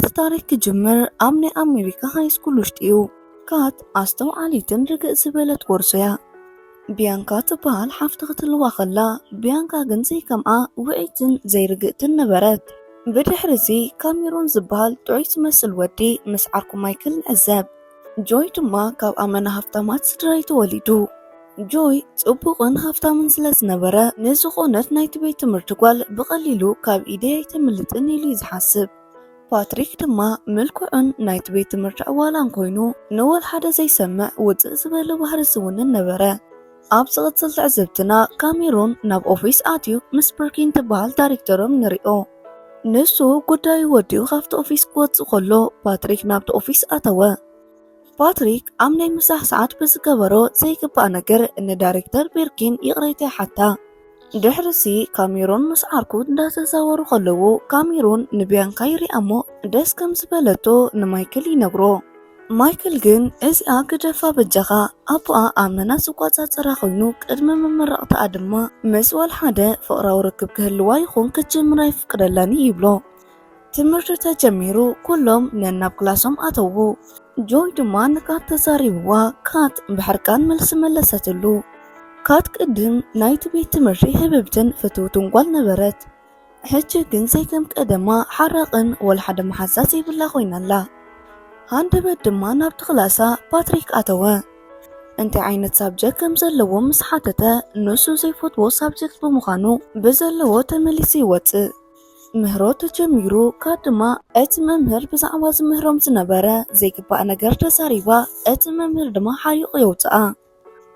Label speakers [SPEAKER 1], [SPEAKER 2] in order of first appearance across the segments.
[SPEAKER 1] التاريخ كجمر أمن أمريكا هاي سكول وشتيو كات أستو عليتن رقق زبالت ورسويا بيانكا تبال حفتغت الواخلا بيانكا جنزي كمعا وعيتن زي رققتن نبرت بدحرزي كاميرون زبال تعيس مسل ودي مسعركو مايكل العزاب جوي تما كاب أمنا هفتامات سترايت وليدو جوي صبغن هفتامن سلازنبرا نزخونت نايت بيت مرتقوال بقليلو كاب إيدي تملتن إلي زحاسب باتريك دما ملكوعن نايت بيت مرت أولان كوينو نوال حدا زي سمع وزق زبالو بحر سون النبرا أبسغت سلط عزبتنا كاميرون ناب أوفيس آتيو مسبركين تبال دايركتورم نريو نسو قداي وديو خافت أوفيس قوات خلو باتريك نابت أوفيس آتوا باتريك أمني مساح ساعات بزقبرو زي كبا نقر إن دايركتور بيركين يقريتي حتى دحرسي كاميرون مسعركو دا تزاورو خلوو كاميرون نبيان كايري أمو داس كم زبالتو نمايكل ينقرو مايكل جن إز جدفا بجغا أبقى آمنا سوقات سراخينو قدم ممرقت أدما مسوال حدا فقرا وركب كهلواي خون كجمراي فقرلاني يبلو تمرتتا جميرو كلهم نناب كلاسهم أتوبو جوي دما نكات تزاريبوا كات بحركان ملسملستلو كات قدم نايت بيت تمري هببتن فتوتن قوال نبرت حجة جن زي كم قدما حرقن والحدا محساسي بالله خوين الله هاندبت دما نابت خلاصا باتريك أتوا انت عينت سابجك كم زلو مسحاتتا نسو زي فوتو سابجك بمخانو بزلو تمليسي واتس مهروت جميرو كادما ات ممهر بزعواز مهروم زنبرا زي كبا نجر تساريبا ات ممهر دما حريق يوتا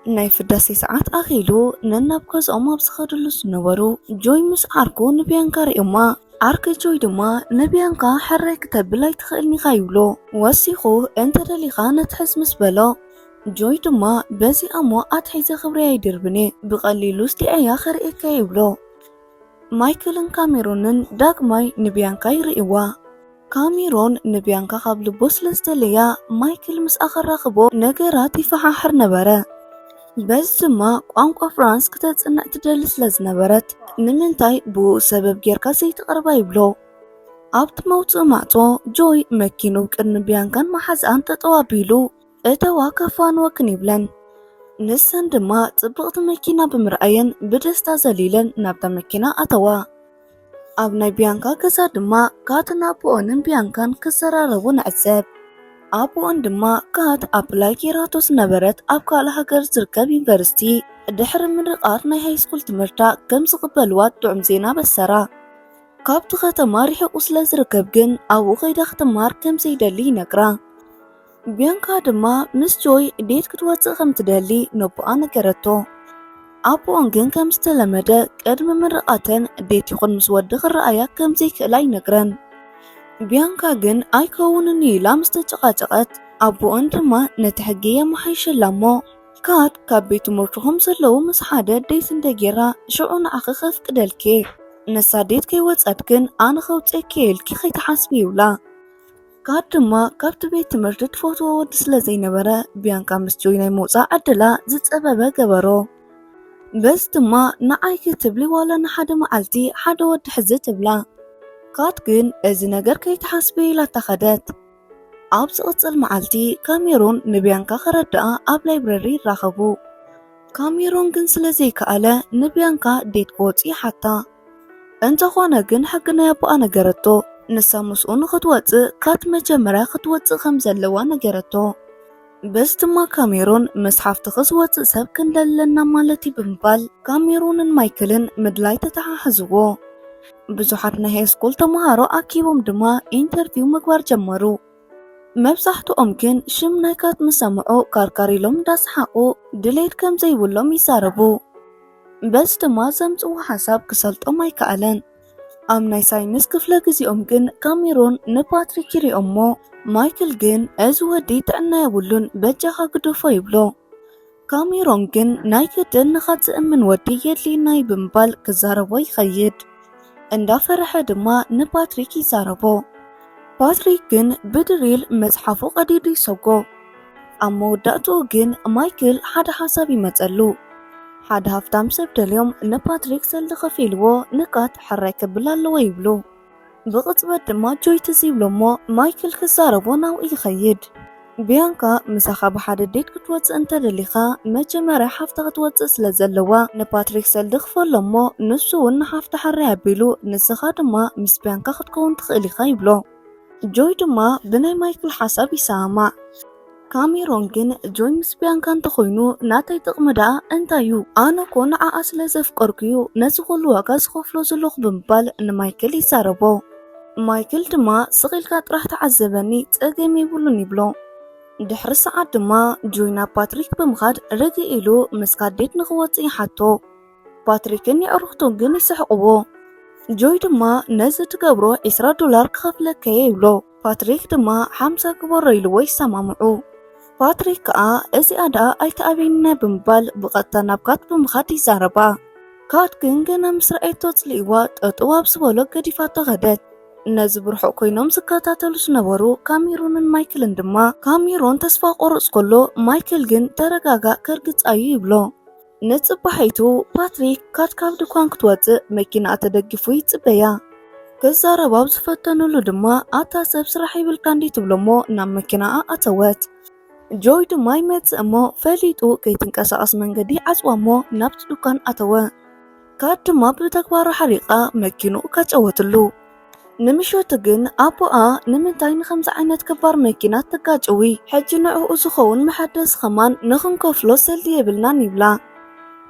[SPEAKER 1] ناي فداسي ساعات أخيلو ننبكز أما بسخدلو سنورو جوي مس عاركو نبيانكار إما عارك جوي دما نبيانكا حرك تبلا يتخيلني خايولو واسيخو انت دالي خانة تحس مسبلا جوي دما بازي أما أتحيزا خبري يدربني بقليلو استيعيا خرئي كايولو مايكلن كاميرونن داغماي نبيانكا يرئيوا كاميرون نبيانكا قبل بوسلستليا مايكل مس أخر رخبو نقراتي فحاحر نبرا بس ما قانقا فرانس كتتصنع تدلس لزنبرت نمنتاي بو سبب جيركا سيتقربا يبلو أبت موت معطو جوي مكينو بقرن بيانكان محزان تطوابيلو اتوا كفان وكنيبلن نسان دما تبقت مكينا بمرأيين بدستا زليلن نابتا مكينا أتوا أبناي بيانكا كسا دما كاتنا بوانن بيانكان كسرارون عزاب أبوان دما كات أبلاي كيراتوس نبرت أبقى لها قرز ركب يونيفرسيتي دحر من رقات ناي هاي سكول تمرتا كم سقبلوات دعم زينا بالسرا كابت ختمار حق أسلاز ركب جن أو غيدا ختمار كم سيدالي نقرا بيانكا دما مس جوي ديت كتوات غم تدالي نبقى نقرتو أبوان جن كم ستلمدا قدم من رقاتن ديت يخون مسودغ الرأيا كم زي كلاي نقرن بيانكا جن أيكونني لامستجقات أبو أنتما نتحقيا محيش اللامو كات كابيتو مرتهم سلو مسحادة ديسن دقيرا شعون أخخف كدالكي نساديت كي واتساتكن أنا خوت اكيل كي خيت حاسبي ولا كات دما كابت بيت مرتد فوتو ودسلا زينبرا بيانكا مسجويني موزا عدلا زت أبابا قبرو بس دما نعاي كتبلي ولا نحاد معالتي حاد ود حزت بلا كات جن إذا نجر كي تحسبي لا تخدت أبسط المعالتي كاميرون نبيانكا خرداء أب لايبراري راخبو كاميرون جن سلزي كألا نبيانكا ديت قوتي حتى انت خوانا جن حقنا يبو أنا جرتو نسا مسؤون خطوات كات مجمرة خطوات خمزة وانا جرتو بس تما كاميرون مسحف تخصوات سب كن للنا مالتي بمبال كاميرون مايكلن مدلاي تتححزوو ብዙሓት ናይ ሃይስኩል ተምሃሮ ኣኪቦም ድማ ኢንተርቪው ምግባር ጀመሩ መብዛሕትኦም ግን ሽም ናይ ካት ምስ ሰምዑ ካርካሪሎም እንዳስሓቁ ድሌት ከም ዘይብሎም ይዛረቡ በስ ድማ ዘምፅዎ ሓሳብ ክሰልጦም ኣይከኣለን ኣብ ናይ ሳይንስ ክፍለ ግዚኦም ግን ካሜሮን ንፓትሪክ ይሪኦሞ ማይክል ግን እዚ ወዲ ጥዕና የብሉን በጃኻ ግድፎ ይብሎ ካሜሮን ግን ናይ ግድን ንኻትእምን ወዲ የድልየናይ ብምባል ክዛረቦ ይኸይድ እንዳፈረሐ ድማ ንፓትሪክ ይዛረቦ ፓትሪክ ግን ብድሪል መጽሓፉ ቀዲዱ ይሰጎ ኣብ መወዳእትኡ ግን ማይክል ሓደ ሓሳብ ይመፀሉ ሓደ ሃፍታም ሰብ ደልዮም ንፓትሪክ ሰልዲ ከፊልዎ ንቃት ሕራይ ከብል ኣለዎ ይብሉ ብቕጽበት ድማ ጆይ ተዚብሎ እሞ ማይክል ክዛረቦ ናብኡ ይኸይድ። ቢያንካ ምሳኻ ብሓደ ዴት ክትወፅእ እንተደሊኻ መጀመርያ ሓፍታ ክትወፅእ ስለ ዘለዋ ንፓትሪክ ሰልዲ ክፈሎ እሞ ንሱ እውን ንሓፍታ ሓርያ ኣቢሉ ንስኻ ድማ ምስ ቢያንካ ክትከውን ትኽእል ኢኻ ይብሎ። ጆይ ድማ ብናይ ማይክል ሓሳብ ይሰማዕ። ካሜሮን ግን ጆይ ምስ ቢያንካ እንተኾይኑ ናተይ ጥቕሚ ደኣ እንታይ እዩ? ኣነ ኮ ንዓኣ ስለ ዘፍቀርኩዩ ነዚ ኩሉ ዋጋ ዝኸፍሎ ዘለኹ ብምባል ንማይክል ይዛረቦ። ማይክል ድማ ስቒልካ ጥራሕ ተዓዘበኒ ፀገም የብሉን ይብሎ። ድሕሪ ሰዓት ድማ ጆይ ናብ ፓትሪክ ብምኻድ ርግእ ኢሉ ምስ ካዴት ንኽወፅእ ይሓቶ። ፓትሪክን የዕርኽቱን ግን ይስሕቕዎ። ጆይ ድማ ነዚ ትገብሮ $20 ክኸፍለከ ይብሎ። ፓትሪክ ድማ 50 ክበሮ ኢልዎ ይሰማምዑ። ፓትሪክ ከዓ እዚኣ ደኣ ኣይተኣበይንና ብምባል ብቐጥታ ናብ ካት ብምኻድ ይዛረባ። ካት ግን ገና ምስ ረኣየቶ ጽልኢዋ ጠጠው ኣብ ዝበሎ ገዲፋቶ ኸደት። ነዚ ብርሑቕ ኮይኖም ዝከታተሉ ዝነበሩ ካሜሮንን ማይክልን ድማ ካሜሮን ተስፋ ቆርጽ ከሎ ማይክል ግን ተረጋጋእ ከርግጻዩ ይብሎ። ንጽባሒቱ ፓትሪክ ካት ካብ ድኳን ክትወፅእ መኪና ተደጊፉ ይጽበያ። ክዛረባ ዝፈተንሉ ድማ ኣታ ሰብ ስራሕ ይብልካ እንዴ ትብሎ እሞ ናብ መኪናኣ ኣተወት። ጆይ ድማ ይመጽእ እሞ ፈሊጡ ከይትንቀሳቐስ መንገዲ ዓጽዋ እሞ ናብቲ ድኳን ኣተወ። ካት ድማ ብተግባሩ ሓሪቓ መኪንኡ ካጨወትሉ። ንምሸቱ ግን ኣቦኣ ንምንታይ ንኸምዚ ዓይነት ከባድ መኪና ተጋጭዊ ሕጂ ንዕኡ ዝኸውን መሐደስ ኸማን ንኽንከፍሎ ሰልዲ የብልናን ይብላ።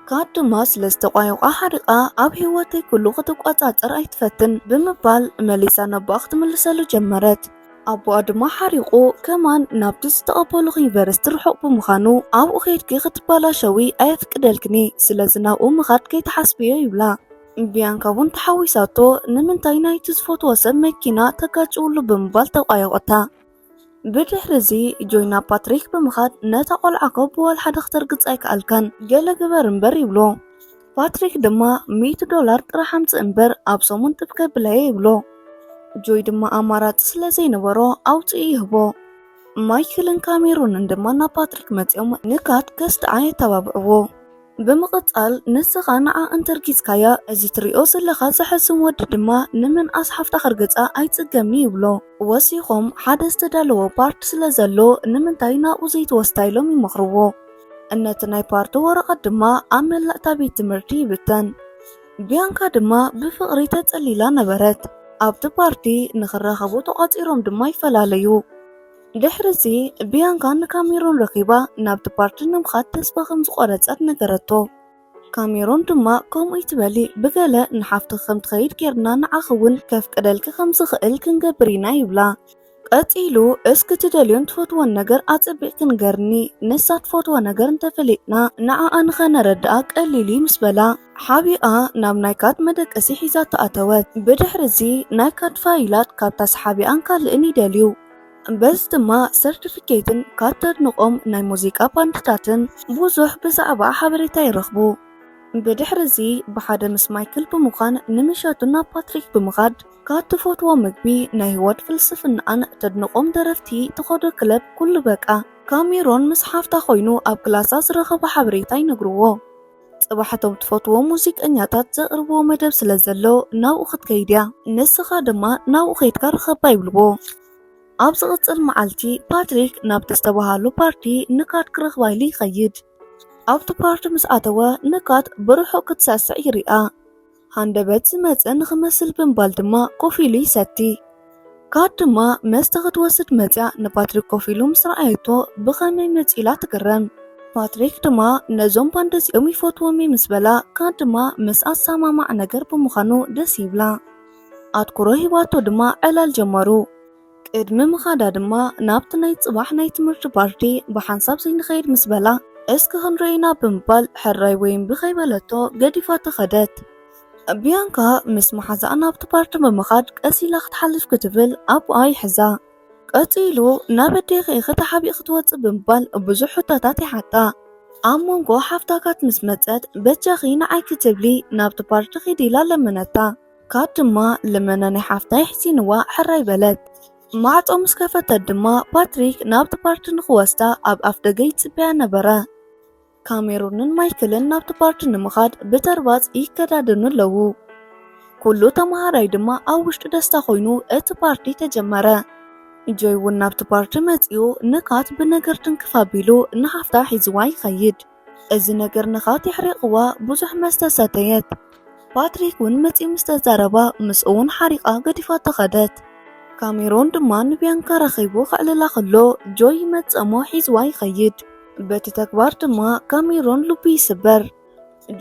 [SPEAKER 1] ካት ድማ ስለ ዝተቋየቋ ሓሪቓ ኣብ ህይወተይ ኩሉ ክትቋጻጸር ኣይትፈትን ብምባል መሊሳ ነቦኣ ክትምልሰሉ ጀመረት። ኣቦኣ ድማ ሓሪቑ ከማን ናብቲ ዝተቐበሉ ዩኒቨርስቲ ርሑቕ ብምዃኑ ኣብኡ ኸይድኪ ክትበላሸዊ ኣየፍቅደልክኒ ስለዚ ናብኡ ምኻድ ከይተሓስብዮ ይብላ። ቢያንካ እውን ተሓዊሳቶ ንምንታይ ናይቲ ዝፈትዎ ሰብ መኪና ተጋጭውሉ ብምባል ተቋየቆታ። ብድሕሪዚ ጆይ ናብ ፓትሪክ ብምኻድ ነታ ቆልዓኮ ብወል ሓደ ክተርግጽ ኣይከኣልካን ገለ ግበር እምበር ይብሎ። ፓትሪክ ድማ $100 ጥራሕ ኣምጽእ እምበር ኣብ ሰሙን ጥብከ ብለየ ይብሎ። ጆይ ድማ ኣማራፂ ስለ ዘይነበሮ ኣውፅኡ ይህቦ። ማይክልን ካሜሮንን ድማ ናብ ፓትሪክ መጺኦም ንካት ከስድዓ የተባብዕዎ። ብምቕጻል ንስኻ ንዓ እንተርጊጽካያ እዚ ትሪኦ ዘለኻ ዘሕዝን ወዲ ድማ ንምንኣስ ሓፍታ ክርግጻ ኣይጽገምኒ ይብሎ። ወሲኾም ሓደ ዝተዳለወ ፓርቲ ስለ ዘሎ ንምንታይ ናብኡ ዘይትወስዳ ኢሎም ይመኽርዎ። እነቲ ናይ ፓርቲ ወረቐት ድማ ኣብ መላእታ ቤት ትምህርቲ ይብተን። ቢያንካ ድማ ብፍቕሪ ተጸሊላ ነበረት። ኣብቲ ፓርቲ ንኽራኸቡ ተቋጺሮም ድማ ይፈላለዩ። ድሕሪዚ ቢያንካ ንካሜሮን ረኺባ ናብቲ ፓርቲ ንምኻድ ተስፋ ከም ዝቆረጸት ነገረቶ። ካሜሮን ድማ ከምኡ ይትበሊ ብገለ ንሓፍቲ ከም ትኸይድ ጌርና ንዓኽ እውን ከፍቅደልኪ ከም ዝኽእል ክንገብር ኢና ይብላ። ቀጺሉ እስኪ ትደልዮን ትፈትዎን ነገር ኣጸቢቕ ክንገርኒ ንሳ ትፈትዎ ነገር እንተፈሊጥና ንዓኣ ንኸነረድኣ ቀሊሉ ምስ በላ ሓቢኣ ናብ ናይ ካት መደቀሲ ሒዛ ተኣተወት። ብድሕሪዚ ናይ ካት ፋይላት ካብታ ሰሓቢኣን ካልእን ይደልዩ። በዚ ድማ ሰርቲፊኬትን ካት ተድንቖም ናይ ሙዚቃ ባንድታትን ብዙሕ ብዛዕባ ሓበሬታ ይረኽቡ። ብድሕሪዚ ብሓደ ምስ ማይክል ብምዃን ንምሸቱ ናብ ፓትሪክ ብምኻድ ካት ትፈትዎ ምግቢ ናይ ህይወት ፍልስፍናኣን ተድንቖም ደረፍቲ ትኸዶ ክለብ ኩሉ በቃ። ካሜሮን ምስ ሓፍታ ኮይኑ ኣብ ክላሳ ዝረኸቦ ሓበሬታ ይነግርዎ። ጽባሕቶም ትፈትዎ ሙዚቀኛታት ዘቕርብዎ መደብ ስለ ዘሎ ናብኡ ክትከይድ እያ ንስኻ ድማ ናብኡ ከይድካ ርኸባ ይብልዎ። ኣብ ዝቕጽል መዓልቲ ፓትሪክ ናብቲ ዝተባሃሉ ፓርቲ ንካት ክረኽባ ኢሉ ይኸይድ። ኣብቲ ፓርቲ ምስ ኣተወ ንካት ብርሑቕ ክትሰዕስዕ ይርኣ። ሃንደበት ዝመጸ ንኽመስል ብምባል ድማ ኮፍ ኢሉ ይሰቲ። ካት ድማ መስተ ክትወስድ መጽያ ንፓትሪክ ኮፍ ኢሉ ምስ ረኣየቶ ብኸመይ መጺላ ትግረም። ፓትሪክ ድማ ነዞም ባንደዚኦም ይፈትዎም ምስ በላ ካት ድማ ምስ ኣሰማማዕ ነገር ብምዃኑ ደስ ይብላ። ኣትኩሮ ሂባቶ ድማ ዕላል ጀመሩ። ቅድሚ ምኻዳ ድማ ናብቲ ናይ ጽባሕ ናይ ትምህርቲ ፓርቲ ብሓንሳብ ዘይንኸይድ ምስ በላ እስኪ ክንረአና ብምባል ሕራይ ወይም ብኸይበለቶ ገዲፋቶ ኸደት። ቢያንካ ምስ መሓዛኣ ናብቲ ፓርቲ ብምኻድ ቀሲላ ክትሓልፍ ክትብል ኣቦኣ ይሕዛ። ቀፂሉ ናብ ኣዴኺ ከተሓቢእ ክትወፅእ ብምባል ብዙሕ ሕቶታት ይሓታ። ኣብ መንጎ ሓፍታካት ምስ መፀት በጃኺ ንዓይ ክትብሊ ናብቲ ፓርቲ ኺድ ኢላ ለመነታ። ካት ድማ ልመና ናይ ሓፍታይ ሕሲንዋ ሕራይ በለት። ማዕጾ ምስ ከፈተት ድማ ፓትሪክ ናብቲ ፓርቲ ንኽወስዳ ኣብ ኣፍ ደገ ይጽበያ ነበረ። ካሜሮንን ማይክልን ናብቲ ፓርቲ ንምኻድ ብተርባጽ ይከዳደኑ ኣለዉ። ኩሉ ተማሃራይ ድማ ኣብ ውሽጢ ደስታ ኮይኑ እቲ ፓርቲ ተጀመረ። ጆይ እውን ናብቲ ፓርቲ መፂኡ ንካት ብነገር ድንክፍ ኣቢሉ ንሓፍታ ሒዝዋ ይኸይድ። እዚ ነገር ንካት ይሕሪቕዋ ብዙሕ መስተ ሰተየት። ፓትሪክ እውን መፂኡ ምስ ተዛረባ ምስ እውን ሓሪቓ ገዲፋቶ ኸደት። ካሜሮን ድማ ንቢያንካ ረኺቡ ክዕልላ ከሎ ጆይ መፀሞ ሒዝዋ ይኸይድ። በቲ ተግባር ድማ ካሜሮን ልቡ ይስበር።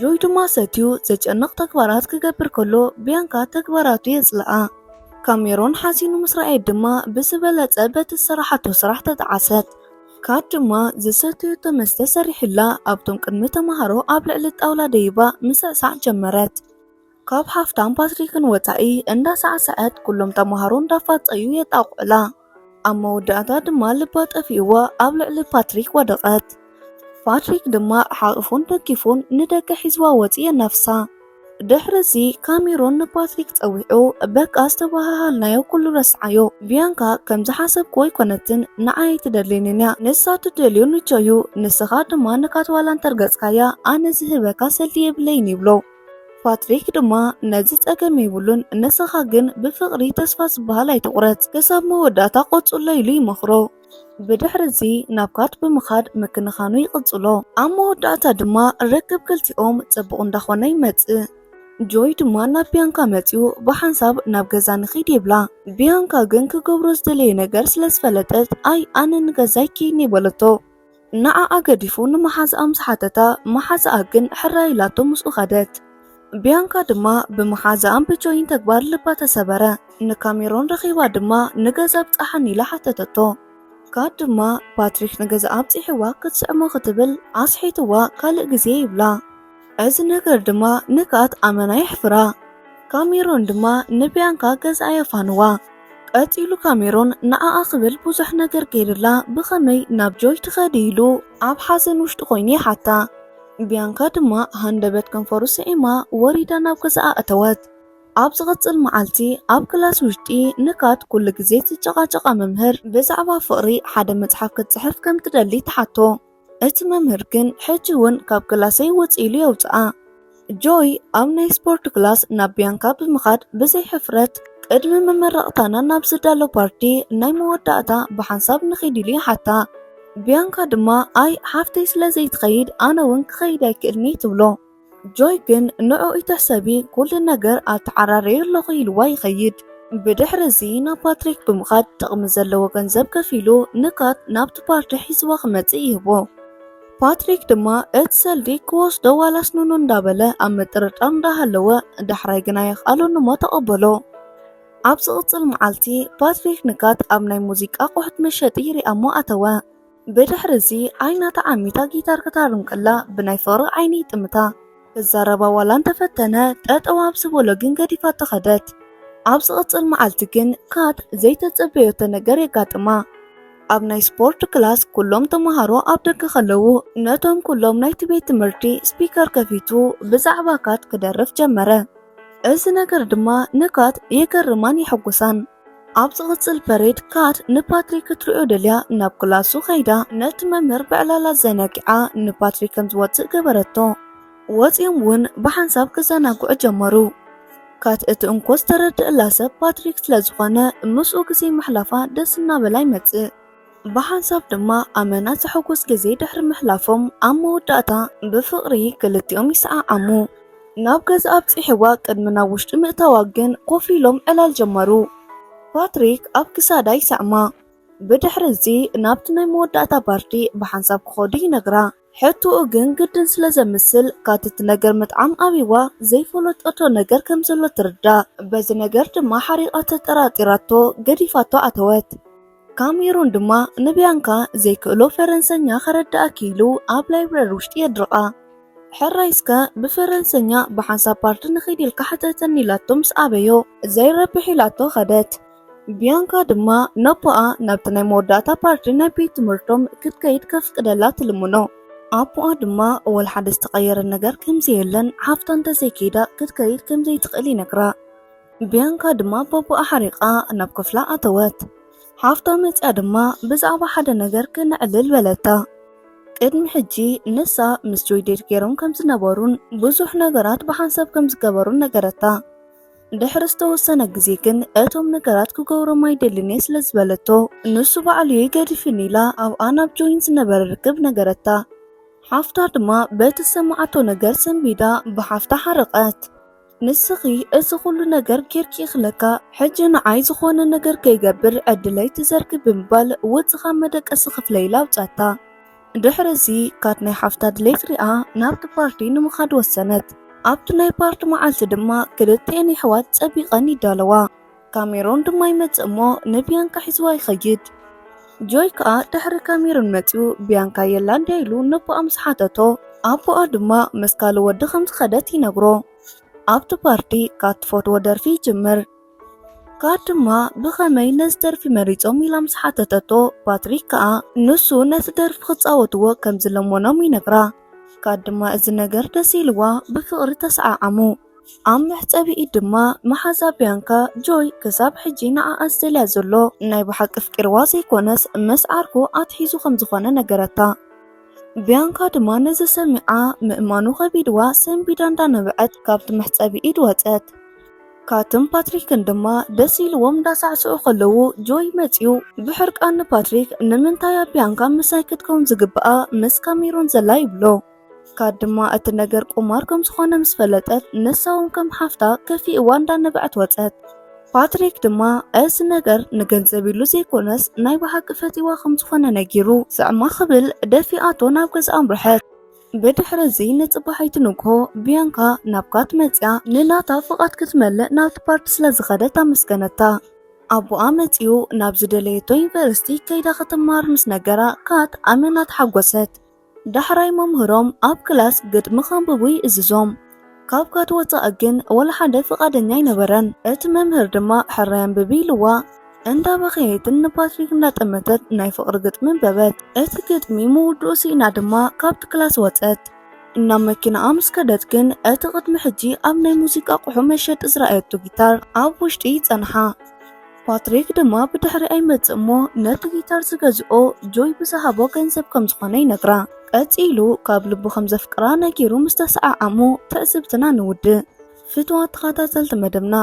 [SPEAKER 1] ጆይ ድማ ሰትዩ ዘጨንቕ ተግባራት ክገብር ከሎ ቢያንካ ተግባራቱ የጽልኣ። ካሜሮን ሓዚኑ ምስ ረኣየ ድማ ብዝበለጸ በቲ ዝሰራሓቶ ስራሕ ተጣዓሰት። ካት ድማ ዝሰትየቶ መስተ ሰሪሕላ ኣብቶም ቅድሚ ተምሃሮ ኣብ ልዕሊ ጣውላ ደይባ ምስዕሳዕ ጀመረት። ካብ ሓፍታም ፓትሪክን ወፃኢ እንዳሳዕሰዐት ኩሎም ተምሃሮ እንዳፋፀዩ የጣቁዕላ። ኣብ መወዳእታ ድማ ልባ ጠፊእዋ ኣብ ልዕሊ ፓትሪክ ወደቐት። ፓትሪክ ድማ ሓቕፉን ደጊፉን ንደገ ሒዝዋ ወፂ የናፍሳ። ድሕሪዚ ካሜሮን ንፓትሪክ ፀዊዑ በቃ ዝተባሃልናዮ ኩሉ ረስዓዮ፣ ቢያንካ ከም ዝሓሰብክዎ ኣይኮነትን፣ ንዓይ ትደልየኒ እያ፣ ንሳ ትደልዮ ንቸዩ፣ ንስኻ ድማ ንካትዋላ እንተርገጽካያ ኣነ ዝህበካ ሰልዲ የብለይን ይብሎ። ፓትሪክ ድማ ነዚ ፀገም ይብሉን፣ ንስኻ ግን ብፍቕሪ ተስፋ ዝበሃል ኣይትቑረጽ፣ ክሳብ መወዳእታ ቆጽሎ ኢሉ ይመኽሮ። ብድሕሪዚ ናብ ካት ብምኻድ ምክንኻኑ ይቕጽሎ። ኣብ መወዳእታ ድማ ርክብ ክልቲኦም ጽቡቕ እንዳኾነ ይመጽእ። ጆይ ድማ ናብ ቢያንካ መፂኡ ብሓንሳብ ናብ ገዛ ንኺድ ይብላ። ቢያንካ ግን ክገብሮ ዝደለየ ነገር ስለ ዝፈለጠት ኣይ ኣነ ንገዛይ ከይድኒ ይበለቶ። ንዓኣ ገዲፉ ንመሓዝኣ ምስ ሓተታ መሓዝኣ ግን ሕራይ ኢላቶ ምስኡ ኸደት። ቢያንካ ድማ ብመሓዝኣን ብጆይን ተግባር ልባ ተሰበረ። ንካሜሮን ረኺባ ድማ ንገዛ ብፃሓኒ ኢላ ሓተተቶ። ካት ድማ ፓትሪክ ንገዛ ኣብፂሕዋ ክትስዕሞ ክትብል ኣስሒትዋ ካልእ ግዜ ይብላ። እዚ ነገር ድማ ንካት ኣመና ይሕፍራ። ካሜሮን ድማ ንቢያንካ ገዛ የፋንዋ። ቀፂሉ ካሜሮን ንዓኣ ክብል ብዙሕ ነገር ገይርላ ብኸመይ ናብ ጆይ ትኸዲ ኢሉ ኣብ ሓዘን ውሽጢ ኮይኑ ይሓታ። ቢያንካ ድማ ሃንደበት ከንፈሩ ስዒማ ወሪዳ ናብ ገዛኣ እተወት። ኣብ ዝቕጽል መዓልቲ ኣብ ክላስ ውሽጢ ንካት ኩሉ ግዜ ዝጨቓጨቓ መምህር ብዛዕባ ፍቕሪ ሓደ መጽሓፍ ክትጽሕፍ ከም ትደሊ ተሓቶ። እቲ መምህር ግን ሕጂ እውን ካብ ክላሰይ ውፅእ ኢሉ የውፅኣ። ጆይ ኣብ ናይ ስፖርት ክላስ ናብ ቢያንካ ብምኻድ ብዘይ ሕፍረት ቅድሚ መመረቕታና ናብ ዝዳሎ ፓርቲ ናይ መወዳእታ ብሓንሳብ ንኸይድ ኢሉ ይሓታ። ቢያንካ ድማ ኣይ ሓፍተይ ስለ ዘይትኸይድ ኣነ እውን ክኸይድ ኣይክእልኒ ትብሎ። ጆይ ግን ንዑ ኢተሕሰቢ ኩሉ ነገር ኣተዓራረየ ኣለኹ ኢልዋ ይኸይድ። ብድሕሪዚ ናብ ፓትሪክ ብምኻድ ጥቕሚ ዘለዎ ገንዘብ ከፊሉ ንካት ናብቲ ፓርቲ ሒዝዋ ክመጽእ ይህቦ። ፓትሪክ ድማ እቲ ሰልዲ ክወስዶ ዋላስንኑ እንዳበለ ኣብ ምጥርጣር እንዳሃለወ ዳሕራይ ግና የኽኣሎን እሞ ተቐበሎ። ኣብ ዝቕጽል መዓልቲ ፓትሪክ ንካት ኣብ ናይ ሙዚቃ ቑሑት መሸጢ ይሪኣ እሞ ኣተወ። ብድሕሪዚ ዓይናታ ዓሚታ ጊታር ክታርም ከላ ብናይ ፍቕሪ ዓይኒ ይጥምታ። ክዛረባ ዋላ እንተፈተነ ጠጠው ኣብ ዝበሎ ግን ገዲፋቶ ኸደት። ኣብ ዝቕጽል መዓልቲ ግን ካት ዘይተጸበየቶ ነገር የጋጥማ። ኣብ ናይ ስፖርት ክላስ ኩሎም ተምሃሮ ኣብ ደገ ከለዉ ነቶም ኩሎም ናይቲ ቤት ትምህርቲ ስፒከር ከፊቱ ብዛዕባ ካት ክደርፍ ጀመረ። እዚ ነገር ድማ ንካት የገርማን ይሕጉሳን። ኣብ ዝቕጽል ፐሬድ ካት ንፓትሪክ ክትሪኦ ደልያ ናብ ክላሱ ኸይዳ ነቲ መምህር ብዕላላ ዘነጊዓ ንፓትሪክ ከም ዝወፅእ ገበረቶ። ወፂኦም እውን ብሓንሳብ ክዘናግዑ ጀመሩ። ካት እቲ እንኮ ዝተረድእላ ሰብ ፓትሪክ ስለ ዝኾነ ምስኡ ግዜ መሕላፋ ደስ እናበላ ይመጽእ። ብሓንሳብ ድማ ኣመና ዘሐጉስ ግዜ ድሕሪ ምሕላፎም ኣብ መወዳእታ ብፍቕሪ ክልቲኦም ይሰዓዓሙ። ናብ ገዛ ኣብፂሕዋ ቅድሚ ናብ ውሽጢ ምእታዋ ግን ኮፍ ኢሎም ዕላል ጀመሩ። ፓትሪክ ኣብ ክሳዳ ይሰዕማ። ብድሕሪዚ ናብቲ ናይ መወዳእታ ፓርቲ ብሓንሳብ ክኸዱ ይነግራ። ሕቱኡ ግን ግድን ስለ ዘምስል ካት እቲ ነገር ምጥዓም ኣቢዋ ዘይፈለጠቶ ነገር ከም ዘሎ ትርዳእ። በዚ ነገር ድማ ሓሪቓ ተጠራጢራቶ ገዲፋቶ ኣተወት። ካሜሮን ድማ ንቢያንካ ዘይክእሎ ፈረንሰኛ ከረዳእ ኪኢሉ ኣብ ላይብረሪ ውሽጢ የድርቓ። ሕራይስከ ብፈረንሰኛ ብሓንሳብ ፓርቲ ንኸይድ ኢልካ ሓተተኒ ኢላቶ ምስ ኣበዮ ዘይረብሕ ኢላቶ ኸደት። ቢያንካ ድማ ነቦኣ ናብቲ ናይ መወዳእታ ፓርቲ ናይ ቤት ትምህርቶም ክትከይድ ከፍቅደላ ትልምኖ። ኣቦኣ ድማ ወል ሓደ ዝተቐየረ ነገር ከምዘየለን ሓፍታ እንተዘይከይዳ ክትከይድ ከምዘይትኽእል ይነግራ። ቢያንካ ድማ በቦኣ ሓሪቓ ናብ ክፍላ ኣተወት። ሓፍታ መፅያ ድማ ብዛዕባ ሓደ ነገር ክንዕልል በለታ። ቅድሚ ሕጂ ንሳ ምስ ጆይ ዴት ገይሮም ከም ዝነበሩን ብዙሕ ነገራት ብሓንሳብ ከም ዝገበሩን ነገረታ። ድሕሪ ዝተወሰነ ግዜ ግን እቶም ነገራት ክገብሮም ኣይደልን እየ ስለ ዝበለቶ ንሱ ባዕሉ ገዲፍኒ ኢላ ኣብኣ ናብ ጆይን ዝነበረ ርክብ ነገረታ። ሓፍታ ድማ በቲ ሰማዓቶ ነገር ሰንቢዳ ብሓፍታ ሓረቐት። ንስኺ እዚ ኩሉ ነገር ጌርኪ ይኽለካ ሕጂ ንዓይ ዝኾነ ነገር ከይገብር ዕድለይ ትዘርግብ ብምባል ውፅኻ መደቀሲ ክፍለ ኢላ ኣውፃታ። ድሕሪ እዚ ካት ናይ ሓፍታ ድሌት ሪኣ ናብቲ ፓርቲ ንምኻድ ወሰነት። ኣብቲ ናይ ፓርቲ መዓልቲ ድማ ክልተን ኣሕዋት ፀቢቐን ይዳለዋ። ካሜሮን ድማ ይመፅእ እሞ ንቢያንካ ሒዝዋ ይኸይድ። ጆይ ከዓ ድሕሪ ካሜሮን መፂኡ ቢያንካ የላ እንድያ ኢሉ ንቦኣ ምስ ሓተቶ ኣቦኣ ድማ ምስ ካልእ ወዲ ከም ዝኸደት ይነግሮ። ኣብቲ ፓርቲ ካት ትፈትዎ ደርፊ ይጅምር። ካት ድማ ብኸመይ ነዚ ደርፊ መሪፆም ኢላ ምስ ሓተተቶ ፓትሪክ ከዓ ንሱ ነቲ ደርፊ ክፃወትዎ ከም ዝለመኖም ይነግራ። ካት ድማ እዚ ነገር ደስ ኢልዋ ብፍቕሪ ተሰዓዓሙ። ኣብ መሕፀቢ ኢድ ድማ መሓዛ ቢያንካ ጆይ ክሳብ ሕጂ ንዓኣ ዝደልያ ዘሎ ናይ ብሓቂ ፍቂርዋ ዘይኮነስ ምስ ዓርኩ ኣትሒዙ ከም ዝኾነ ነገረታ። ቢያንካ ድማ ነዚ ሰሚዓ ምእማኑ ከቢድዋ ሰንቢዳ እንዳነበዐት ካብቲ መሕፀቢ ኢድ ወፀት። ካትን ፓትሪክን ድማ ደስ ኢልዎም እንዳሳዕስዑ ከለዉ ጆይ መፂኡ ብሕርቃን ፓትሪክ ንምንታይ ቢያንካ ምሳይ ክትከውን ዝግብኣ ምስ ካሜሮን ዘላ ይብሎ። ካት ድማ እቲ ነገር ቁማር ከም ዝኾነ ምስ ፈለጠት ንሳውን ከም ሓፍታ ከፊእዋ እንዳነበዐት ወፀት። ፓትሪክ ድማ እዚ ነገር ንገንዘብ ኢሉ ዘይኮነስ ናይ ብሓቂ ፈቲዋ ከም ዝኾነ ነጊሩ ስዕማ ክብል ደፊኣቶ ናብ ገዛ ኣምርሐት። ብድሕሪ እዚ ንፅባሓይቲ ንግሆ ቢያንካ ናብ ካት መፅያ ንናታ ፍቓድ ክትመልእ ናብቲ ፓርቲ ስለ ዝኸደት ኣመስገነታ። ኣቦኣ መፂኡ ናብ ዝደለየቶ ዩኒቨርሲቲ ከይዳ ክትመሃር ምስ ነገራ ካት ኣመና ተሓጎሰት። ዳሕራይ መምህሮም ኣብ ክላስ ግጥሚ ከንብቡ ይእዝዞም። ካብ ካት ወፃኢ ግን ወላ ሓደ ፍቓደኛ ኣይነበረን። እቲ መምህር ድማ ሕራይ ኣንብቢ ኢልዋ እንዳበኸየትን ንፓትሪክ እንዳጠመተት ናይ ፍቕሪ ግጥሚ አንበበት። እቲ ግጥሚ ምውድኡ ሲና ድማ ካብቲ ክላስ ወፀት። እናብ መኪናኣ ምስ ከደት ግን እቲ ቅድሚ ሕጂ ኣብ ናይ ሙዚቃ ኣቑሑ መሸጢ ዝረኣየቱ ጊታር ኣብ ውሽጢ ይጸንሓ። ፓትሪክ ድማ ብድሕሪ ኣይመፅእ እሞ ነቲ ጊታር ዝገዝኦ ጆይ ብዝሃቦ ገንዘብ ከም ዝኾነ ይነግራ። ቀፂሉ ካብ ልቡ ከም ዘፍቅራ ነጊሩ ምስ ተሰዓዓሙ ትዕዝብትና ንውድእ። ፍትዋት ተኸታተልቲ መደብና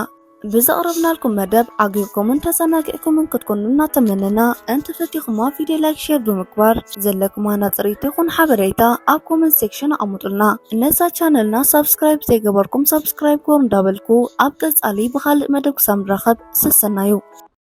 [SPEAKER 1] ብዘቕረብናልኩም መደብ ዓጊብኩምን ተዘናጊዕኩምን ክትኮኑ እናተመነና እንተፈቲኹማ ቪድዮ ላይክ ሼር ብምግባር ዘለኩማና ፅሬት ይኹን ሓበሬታ ኣብ ኮመንት ሴክሽን ኣቕምጡልና። ነዛ ቻነልና ሰብስክራይብ ዘይገበርኩም ሰብስክራይብ ጎር እንዳበልኩ ኣብ ቀፃሊ ብካልእ መደብ ክሳብ ንራኸብ ስሰናዩ።